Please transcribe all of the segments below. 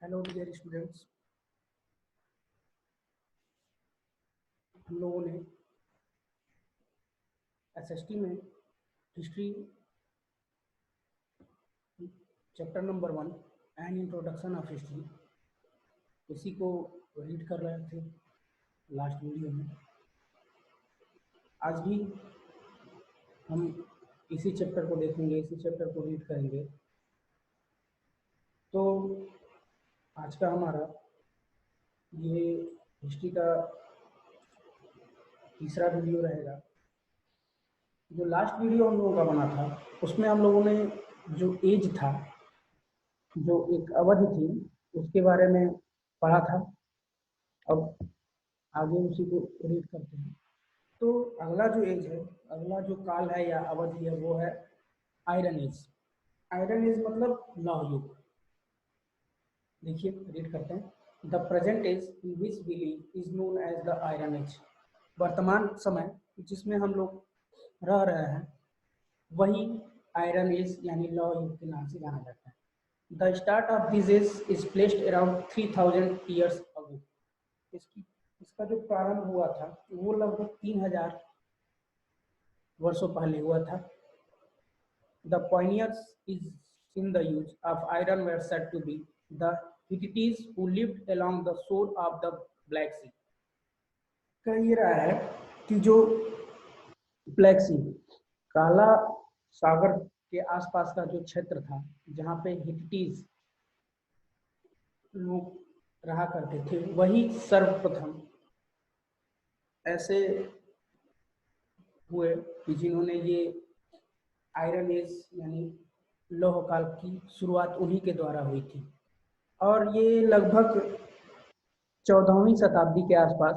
Hello dear students. हम लोगों ने एसएसटी में history chapter number 1 an introduction of history इसी को रीड कर रहे थे लास्ट वीडियो में। आज भी हम इसी चैप्टर को देखेंगे, इसी चैप्टर को रीड करेंगे। तो आज का हमारा ये हिस्ट्री का तीसरा वीडियो रहेगा। जो लास्ट वीडियो हम लोगों का बना था उसमें हम लोगों ने जो एज था, जो एक अवधि थी, उसके बारे में पढ़ा था। अब आगे उसी को रीड करते हैं। तो अगला जो एज है, अगला जो काल है या अवधि है, वो है आयरन एज। आयरन एज मतलब लौह युग। देखिए रीड करते हैं। The present age in which we live is known as the iron age. वर्तमान समय जिसमें हम लोग रह रहे हैं वही आयरन एज यानी लौह युग के नाम से जाना जाता है। The start of this age is placed around 3000 years ago. इसका जो प्रारंभ हुआ था वो लगभग 3000 वर्षों पहले हुआ था। The pioneers is in the use of iron were said to be the Hittites who lived along the shore of the Black Sea। कह रहा है कि जो ब्लैक सी, काला सागर के आसपास का जो क्षेत्र था जहाँ पे हिटिटीज लोग रहा करते थे, वही सर्वप्रथम ऐसे हुए कि जिन्होंने ये आयरन एज यानी लौह काल की शुरुआत उन्हीं के द्वारा हुई थी। और ये लगभग 14वीं शताब्दी के आसपास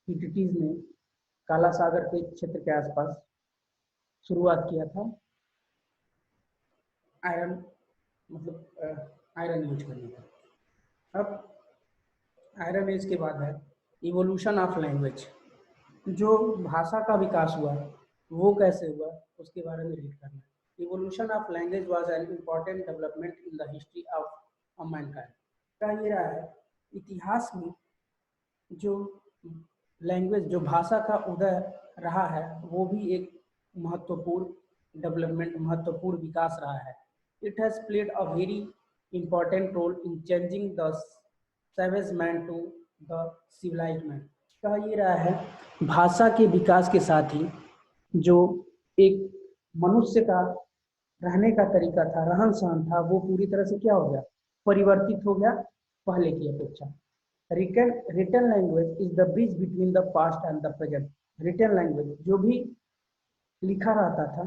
हिटिटीज ने काला सागर के क्षेत्र के आसपास शुरुआत किया था आयरन मतलब आयरन यूज करने का। अब आयरन एज के बाद है इवोल्यूशन ऑफ लैंग्वेज। जो भाषा का विकास हुआ वो कैसे हुआ उसके बारे में रीड करना है। Evolution of language was an important development in the history of Mankind. कह ये रहा है इतिहास में जो लैंग्वेज, जो भाषा का उदय रहा है, वो भी एक महत्वपूर्ण डेवलपमेंट, महत्वपूर्ण विकास रहा है। It has played a very important role in changing the savage man to the civilised man. कह ये रहा है भाषा के विकास के साथ ही जो एक मनुष्य का रहने का तरीका था, रहन सहन था, वो पूरी तरह से क्या हो गया, परिवर्तित हो गया पहले की अपेक्षा। Written language is the bridge between the past and the present. Written language जो भी लिखा रहता था,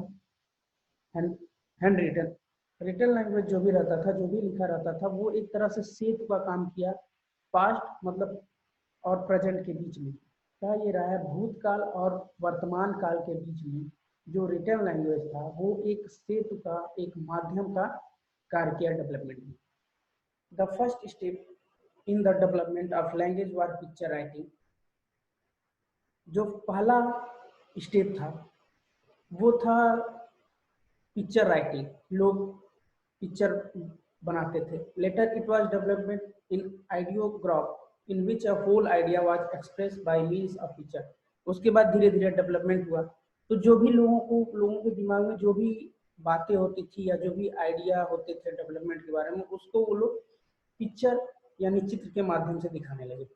हैंड रिटन, रिटन लैंग्वेज जो भी रहता था, जो भी लिखा रहता था, वो एक तरह से सेतु का काम किया पास्ट मतलब और प्रेजेंट के बीच में। क्या ये रहा है भूतकाल और वर्तमान काल के बीच में जो रिटन लैंग्वेज था वो एक सेतु का, एक माध्यम का कार्य किया डेवलपमेंट में। The first step in the development of language were picture writing. जो पहला स्टेप था वो था पिक्चर राइटिंग। लोग पिक्चर बनाते थे। Later it was development in ideograph in which a whole idea was express by means of picture. उसके बाद धीरे धीरे डेवलपमेंट हुआ। तो जो भी लोगों के दिमाग में जो भी बातें होती थी या जो भी आइडिया होते थे डेवलपमेंट के बारे में, उसको वो लोग पिक्चर यानी चित्र के माध्यम से दिखाने लगे।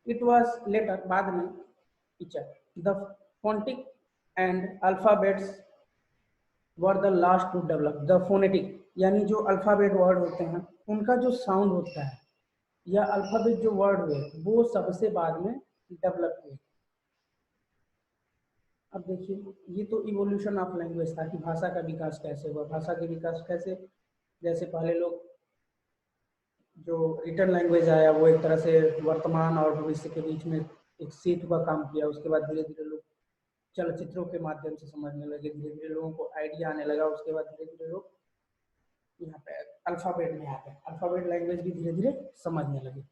इट वाज लेटर, बाद में picture. The phonetic and alphabets were the last to develop. The phonetic यानी जो अल्फाबेट वर्ड होते हैं उनका जो साउंड होता है या अल्फाबेट जो वर्ड हुए वो सबसे बाद में डेवलप हुए। अब देखिए ये तो इवोल्यूशन ऑफ लैंग्वेज था कि भाषा का विकास कैसे हुआ, भाषा के विकास कैसे, जैसे पहले लोग जो रिटन लैंग्वेज आया वो एक तरह से वर्तमान और भविष्य के बीच में एक सेतु का काम किया। उसके बाद धीरे धीरे लोग चलचित्रों के माध्यम से समझने लगे, धीरे धीरे लोगों को आइडिया आने लगा। उसके बाद धीरे धीरे लोग यहाँ पे अल्फाबेट में आते हैं, अल्फाबेट लैंग्वेज भी धीरे धीरे समझने लगे।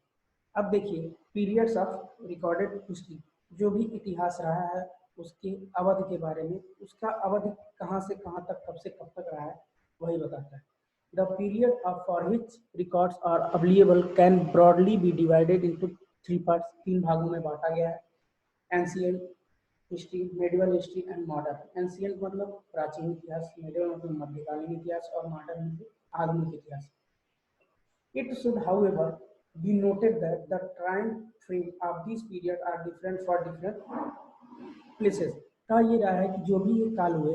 अब देखिए पीरियड्स ऑफ रिकॉर्डेड हिस्ट्री। जो भी इतिहास रहा है उसकी अवधि के बारे में, उसका अवधि कहाँ से कहाँ तक, कब से कब तक रहा है, वही बताता है। The period of for which records are available can broadly be divided into 3 parts, 3 भागों में बांटा गया है। Ancient history, medieval history and modern. Ancient मतलब प्राचीन इतिहास, मेडिवल मतलब मध्यकालीन इतिहास, और मॉडर्न मतलब आधुनिक इतिहास। It should, however, be noted that the time frame of these periods are different for different places। कहा ये रहा है कि जो भी ये काल हुए,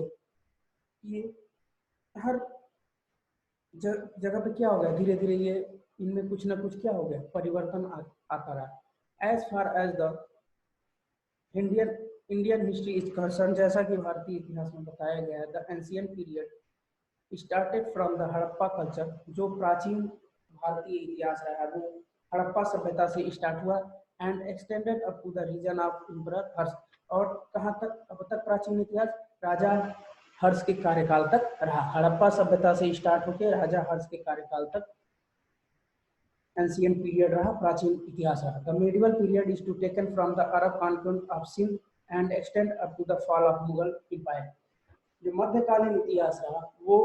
ये हर जगह पे क्या हो गया, धीरे धीरे ये इनमें कुछ ना कुछ क्या हो गया, परिवर्तन आता रहा। As far as the Indian Indian history is concern, जैसा कि भारतीय इतिहास में बताया गया है, the ancient period started from the Harappa culture. जो प्राचीन भारतीय इतिहास रहा है वो हड़प्पा सभ्यता से स्टार्ट हुआ and extended up to the region of emperor Harsh. और कहाँ तक, अब तक प्राचीन इतिहास राजा हर्ष के कार्यकाल तक रहा। हड़प्पा सभ्यता से स्टार्ट होकर राजा हर्ष के कार्यकाल तक एंशियंट पीरियड रहा, प्राचीन इतिहास रहा। The medieval period is to taken from the Arab conquest of Sindh and extend up to the fall of Mughal empire. जो मध्यकालीन इतिहास रहा वो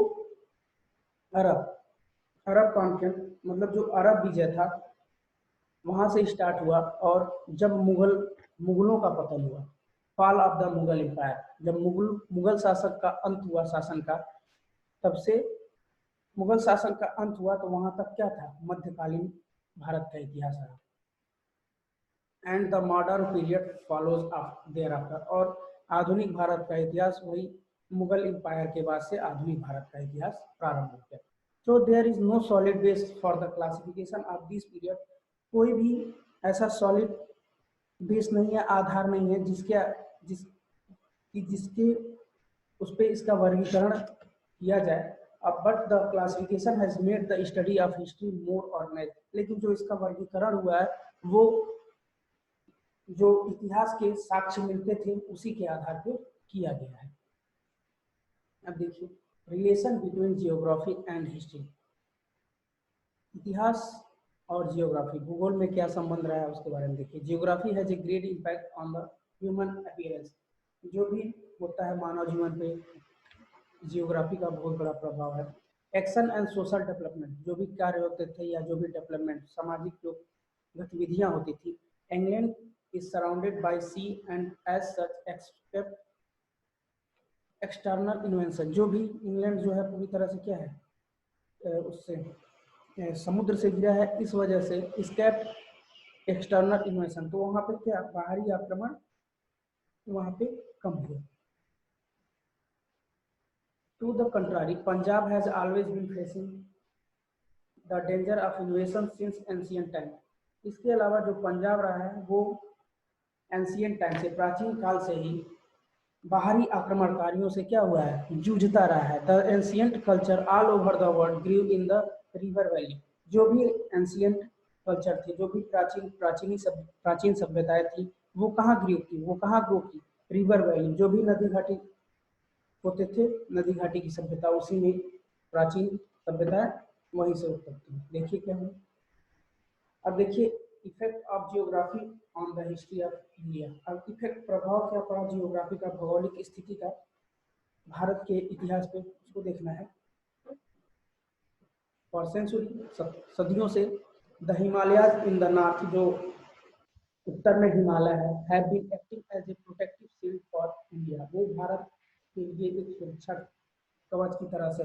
अरब अरब कॉन्क्वेस्ट मतलब जो अरब विजय था वहां से स्टार्ट हुआ, और जब मुगलों का पतन हुआ, fall of the Mughal empire, जब मुगल शासक का अंत हुआ, शासन का, तब से मुगल शासन का अंत हुआ, तो वहां तक क्या था, मध्यकालीन भारत का इतिहास रहा। And the modern period follows thereafter, और आधुनिक भारत का इतिहास वही मुगल एम्पायर के बाद से आधुनिक भारत का इतिहास प्रारंभ हो गया। So there is no solid base for the classification of this period. कोई भी ऐसा सॉलिड बेस नहीं है, आधार नहीं है जिसके उस पर इसका वर्गीकरण किया जाए। But the classification has made the study of history more organize. लेकिन जो इसका वर्गीकरण हुआ है वो जो इतिहास के साक्ष्य मिलते थे उसी के आधार पर किया गया है। अब देखिए relation between geography and history. इतिहास और जियोग्राफी, भूगोल में क्या संबंध रहा है उसके बारे में देखिए। Geography has a great impact on the human appearance. जो भी होता है मानव जीवन पे जियोग्राफी का बहुत बड़ा प्रभाव है। एक्शन एंड सोशल डेवलपमेंट, जो भी कार्य होते थे या जो भी डेवलपमेंट सामाजिक जो गतिविधियां होती थी। England is surrounded by sea and as such expect external invention. जो भी इंग्लैंड जो है पूरी तरह से क्या है, उससे समुद्र से गिरा है, इस वजह से स्केप एक्सटर्नल इन्वेशन, तो वहां पे क्या बाहरी आक्रमण वहां पे कम हुआ। To the contrary Punjab has always been facing the danger of invasion since ancient time. इसके अलावा जो पंजाब रहा है वो एंशिएंट टाइम से, प्राचीन काल से ही बाहरी आक्रमणकारियों से क्या हुआ है, जूझता रहा है। The ancient culture all over the world grew in the river valley. जो भी एंशिएंट कल्चर थे, जो भी प्राचीन सभ्यताएं थी, वो कहाँ ग्रीव की, वो कहाँ ग्रो की, रिवर वैली। जो भी नदी घाटी होते थे, नदी घाटी की सभ्यता, उसी में प्राचीन सभ्यताएं वहीं से उत्पत्ति हुई। देखिए क्या है, अब देखिए effect of geography on the history of India. अब इफेक्ट, प्रभाव क्या पड़ा जियोग्राफी का, भौगोलिक स्थिति का भारत के इतिहास पे, उसको देखना है। फॉर सेंचुरी, सदियों से the Himalayas in the north, जो उत्तर में हिमालय है, have been acting as a protective shield for India. वो भारत के लिए एक सुरक्षा कवच की तरह से।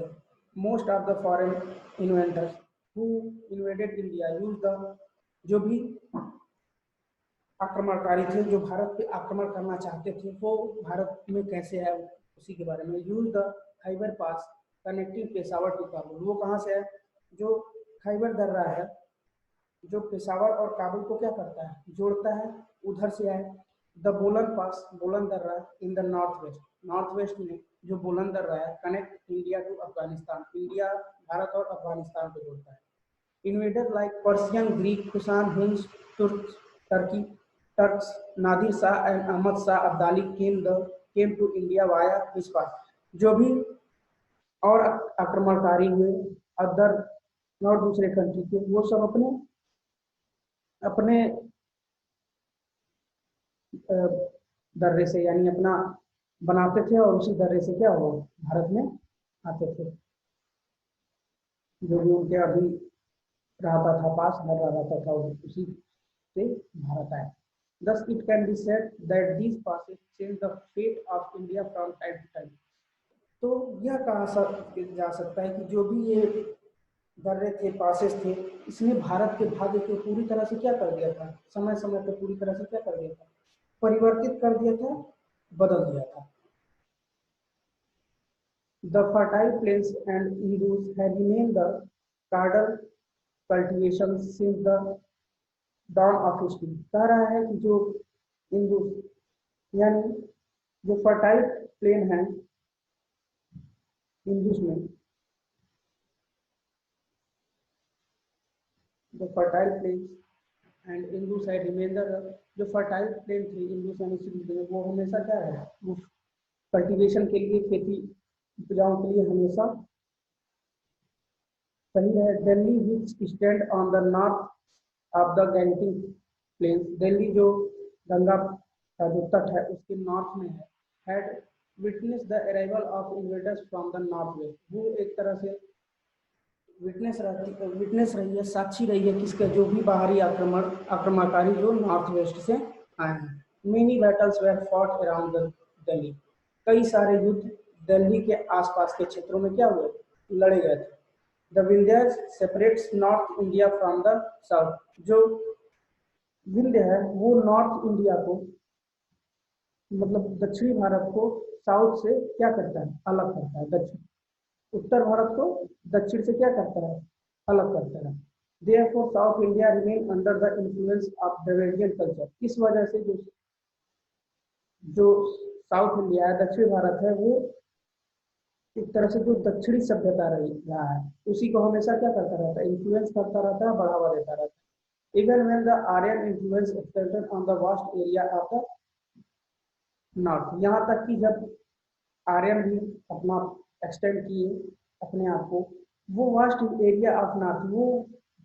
Most of the foreign inventors who invaded India use the, जो भी आक्रमणकारी थे जो भारत पे आक्रमण करना चाहते थे, वो भारत में कैसे आए उसी के बारे में। Use the Khyber pass connecting Peshawar to Kabul. वो कहाँ से है, जो खैबर दर्रा है जो पेशावर और काबुल को क्या करता है, जोड़ता है, उधर से आए। द बोलन पास, बोलन दर्रा इन द नॉर्थ वेस्ट में जो बोलन दर्रा है, connect India to Afghanistan, India Bharat और अफगानिस्तान को जोड़ता है। Invader like Persian, Greek, Kushan, Huns, Turkey Turks, Nadir Shah and Ahmad Shah Abdali came to India via this pass. जो भी और आक्रमणकारी हुए अदर और दूसरे कंट्री के, वो सब अपने अपने दर्रे से, यानी अपना बनाते थे और उसी दर्रे से क्या हुआ, भारत में आते थे। जो भी उनके अभी रहता था, पास में रहता था, उसी से भारत आए। Thus, it can be said that these passes change the fate of India from time to time. तो यह कहा जा सकता है कि जो भी ये दर्रे थे, पासेस थे, इसने भारत के भाग्य को पूरी तरह से क्या कर दिया था, समय समय पर पूरी तरह से क्या कर दिया था, परिवर्तित कर दिया था, बदल दिया था। The fertile plains and Indus have remained the cardinal cultivation since the dawn of history। कह रहा है कि जो इंडस, यानी जो फर्टाइल प्लेन है इंडस में, जो फर्टाइल प्लेन्स एंड इंडस है रिमेंडर, जो फर्टाइल प्लेन थे इंडस यानी सिंधु में, वो हमेशा क्या है, वो कल्टीवेशन के लिए, खेती उपजाओं के लिए हमेशा सही है। Delhi which stand on the north of the Gangetic plains, Delhi जो गंगा का जो तट है उसके नॉर्थ में है, had witness the arrival of invaders from the north west, वो एक तरह से विटनेस रही है, साक्षी रही है किसका, जो भी बाहरी आक्रमणकारी जो नॉर्थ वेस्ट से आए हैं। Many battles were fought around Delhi, कई सारे युद्ध दिल्ली के आसपास के क्षेत्रों में क्या हुए, लड़े गए थे। The Vindhyas separates north India from the south, जो विंध्य है वो नॉर्थ इंडिया को, मतलब दक्षिणी भारत को साउथ से क्या करता है, अलग करता है। दक्षिण उत्तर भारत को दक्षिण से क्या करता है, अलग करता है। Therefore, South India remain under the influence of Dravidian culture। इस वजह से जो साउथ इंडिया है, दक्षिण भारत है, वो एक तरह से जो दक्षिणी सभ्यता रहा है उसी को हमेशा क्या करता रहता है, इन्फ्लुएंस करता रहता है, बढ़ावा देता रहता है। Even when the Aryan influence extended on the vast area of the north, यहाँ तक कि जब आर्यन भी अपना एक्सटेंड किए अपने आप को, वो वास्ट एरिया ऑफ नॉर्थ, वो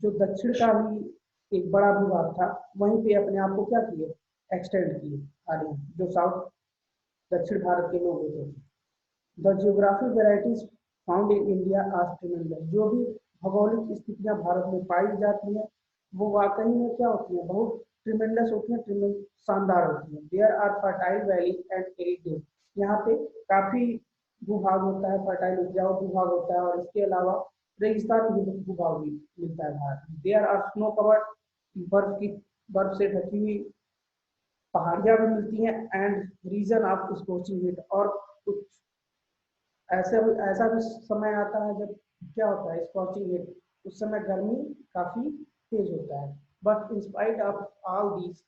जो दक्षिण का भी एक बड़ा भूभाग था, वहीं पे अपने आप को क्या किए, एक्सटेंड किए आर्यन, जो साउथ दक्षिण भारत के लोग होते थे। The geographic varieties found in India are tremendous, जो भी भौगोलिक स्थितियां भारत में पाई जाती हैं वो वाकई में क्या होती है, बहुत ट्रिमेंडस होती है, शानदार होती है। There are fertile valley and arid, यहाँ पे काफी भूभाग होता है, फर्टाइल उपजाऊ भूभाग होता है, और इसके अलावा रेगिस्तानी भूभाग भी मिलता है भारत में। देयर आर स्नो कवर्ड, बर्फ से ढकी हुई पहाड़ियां भी मिलती हैं, एंड रीजन ऑफ स्कोचिंग हीट, और कुछ ऐसा भी समय आता है जब क्या होता है, स्कॉचिंग हीट, उस समय गर्मी काफी तेज होता है। But in spite of all these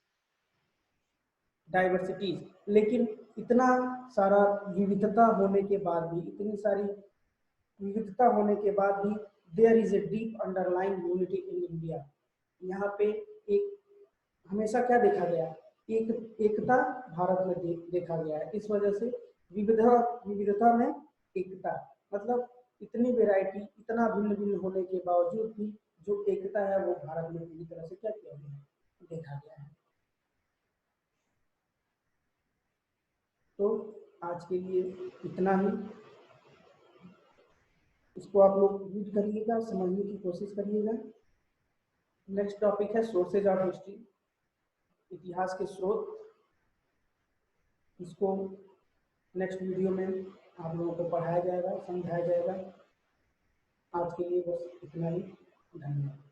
diversities, लेकिन इतना सारा विविधता होने के बाद भी, इतनी सारी विविधता होने के बाद भी, there is a deep underline unity in India, यहाँ पे एक हमेशा क्या देखा गया, एकता भारत में देखा गया है। इस वजह से विविधता विविधता में एकता, मतलब इतनी वेराइटी, इतना भिन्न भिन्न होने के बावजूद भी जो एकता है वो भारत में पूरी तरह से क्या किया गया है, देखा गया है। तो आज के लिए इतना ही, इसको आप लोग रीड करिएगा, समझने की कोशिश करिएगा। नेक्स्ट टॉपिक है सोर्सेज ऑफ हिस्ट्री, इतिहास के स्रोत। इसको नेक्स्ट वीडियो में आप लोगों को पढ़ाया जाएगा, समझाया जाएगा। आज के लिए बस इतना ही, धन्यवाद।